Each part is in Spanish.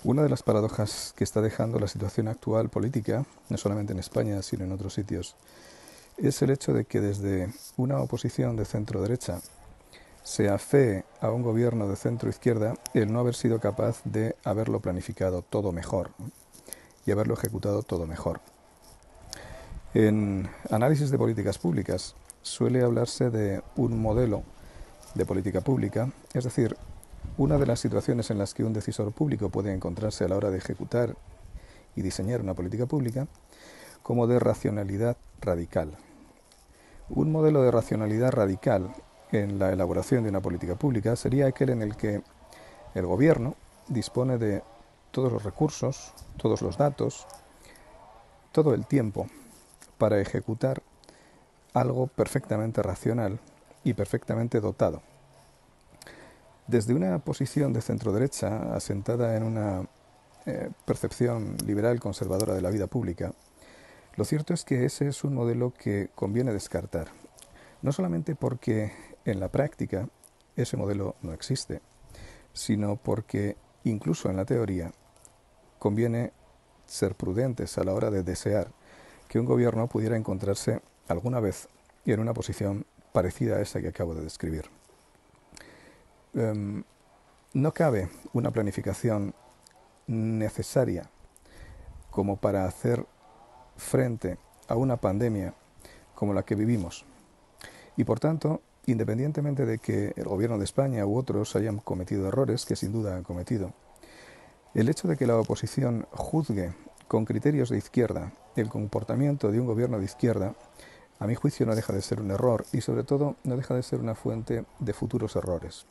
Una de las paradojas que está dejando la situación actual política, no solamente en España, sino en otros sitios, es el hecho de que desde una oposición de centro-derecha se afee a un gobierno de centro-izquierda el no haber sido capaz de haberlo planificado todo mejor y haberlo ejecutado todo mejor. En análisis de políticas públicas suele hablarse de un modelo de política pública, es decir, una de las situaciones en las que un decisor público puede encontrarse a la hora de ejecutar y diseñar una política pública, como de racionalidad radical. Un modelo de racionalidad radical en la elaboración de una política pública sería aquel en el que el gobierno dispone de todos los recursos, todos los datos, todo el tiempo para ejecutar algo perfectamente racional y perfectamente dotado. Desde una posición de centro-derecha asentada en una percepción liberal conservadora de la vida pública, lo cierto es que ese es un modelo que conviene descartar, no solamente porque en la práctica ese modelo no existe, sino porque incluso en la teoría conviene ser prudentes a la hora de desear que un gobierno pudiera encontrarse alguna vez en una posición parecida a esa que acabo de describir. No cabe una planificación necesaria como para hacer frente a una pandemia como la que vivimos. Y por tanto, independientemente de que el gobierno de España u otros hayan cometido errores, que sin duda han cometido, el hecho de que la oposición juzgue con criterios de izquierda el comportamiento de un gobierno de izquierda, a mi juicio no deja de ser un error y sobre todo no deja de ser una fuente de futuros errores.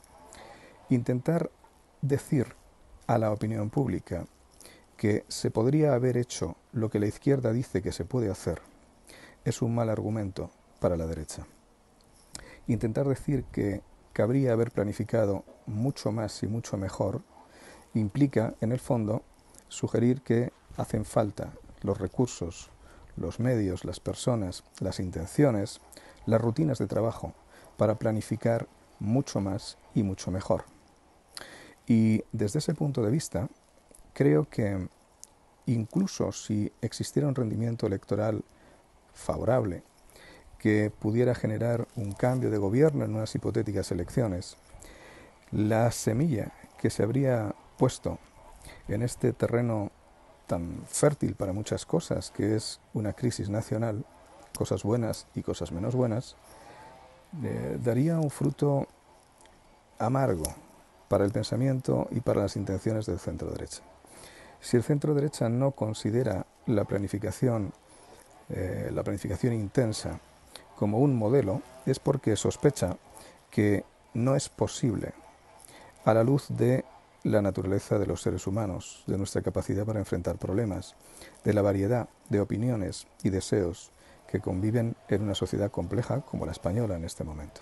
Intentar decir a la opinión pública que se podría haber hecho lo que la izquierda dice que se puede hacer es un mal argumento para la derecha. Intentar decir que cabría haber planificado mucho más y mucho mejor implica, en el fondo, sugerir que hacen falta los recursos, los medios, las personas, las intenciones, las rutinas de trabajo para planificar mucho más y mucho mejor. Y desde ese punto de vista, creo que incluso si existiera un rendimiento electoral favorable que pudiera generar un cambio de gobierno en unas hipotéticas elecciones, la semilla que se habría puesto en este terreno tan fértil para muchas cosas, que es una crisis nacional, cosas buenas y cosas menos buenas, daría un fruto amargo para el pensamiento y para las intenciones del centro-derecha. Si el centro-derecha no considera la planificación intensa como un modelo, es porque sospecha que no es posible a la luz de la naturaleza de los seres humanos, de nuestra capacidad para enfrentar problemas, de la variedad de opiniones y deseos que conviven en una sociedad compleja como la española en este momento.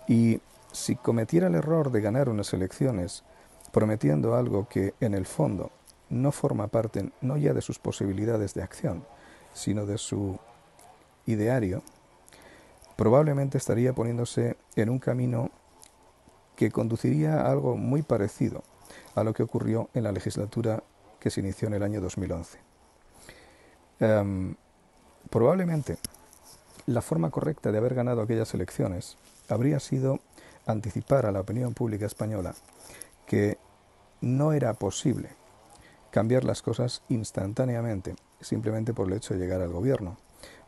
Y si cometiera el error de ganar unas elecciones prometiendo algo que en el fondo no forma parte no ya de sus posibilidades de acción, sino de su ideario, probablemente estaría poniéndose en un camino que conduciría a algo muy parecido a lo que ocurrió en la legislatura que se inició en el año 2011. Probablemente la forma correcta de haber ganado aquellas elecciones habría sido anticipar a la opinión pública española que no era posible cambiar las cosas instantáneamente simplemente por el hecho de llegar al gobierno,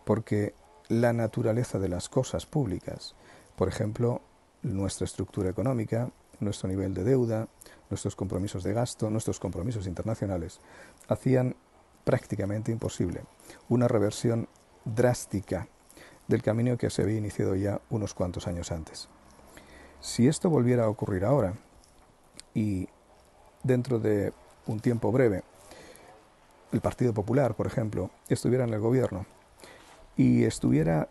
porque la naturaleza de las cosas públicas, por ejemplo, nuestra estructura económica, nuestro nivel de deuda, nuestros compromisos de gasto, nuestros compromisos internacionales, hacían prácticamente imposible una reversión drástica del camino que se había iniciado ya unos cuantos años antes. Si esto volviera a ocurrir ahora, y dentro de un tiempo breve, el Partido Popular, por ejemplo, estuviera en el gobierno y estuviera,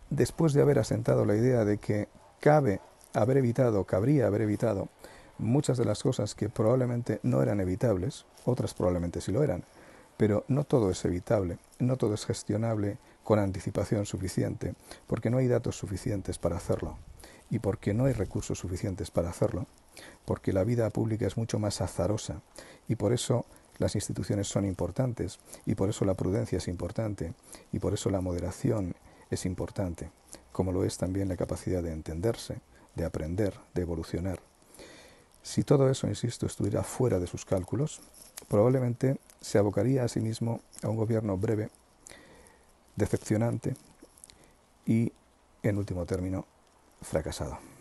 después de haber asentado la idea de que cabría haber evitado muchas de las cosas que probablemente no eran evitables, otras probablemente sí lo eran, pero no todo es evitable, no todo es gestionable con anticipación suficiente, porque no hay datos suficientes para hacerlo y porque no hay recursos suficientes para hacerlo. porque la vida pública es mucho más azarosa y por eso las instituciones son importantes y por eso la prudencia es importante y por eso la moderación es importante, como lo es también la capacidad de entenderse, de aprender, de evolucionar. Si todo eso, insisto, estuviera fuera de sus cálculos, probablemente se abocaría a sí mismo a un gobierno breve, decepcionante y, en último término, fracasado.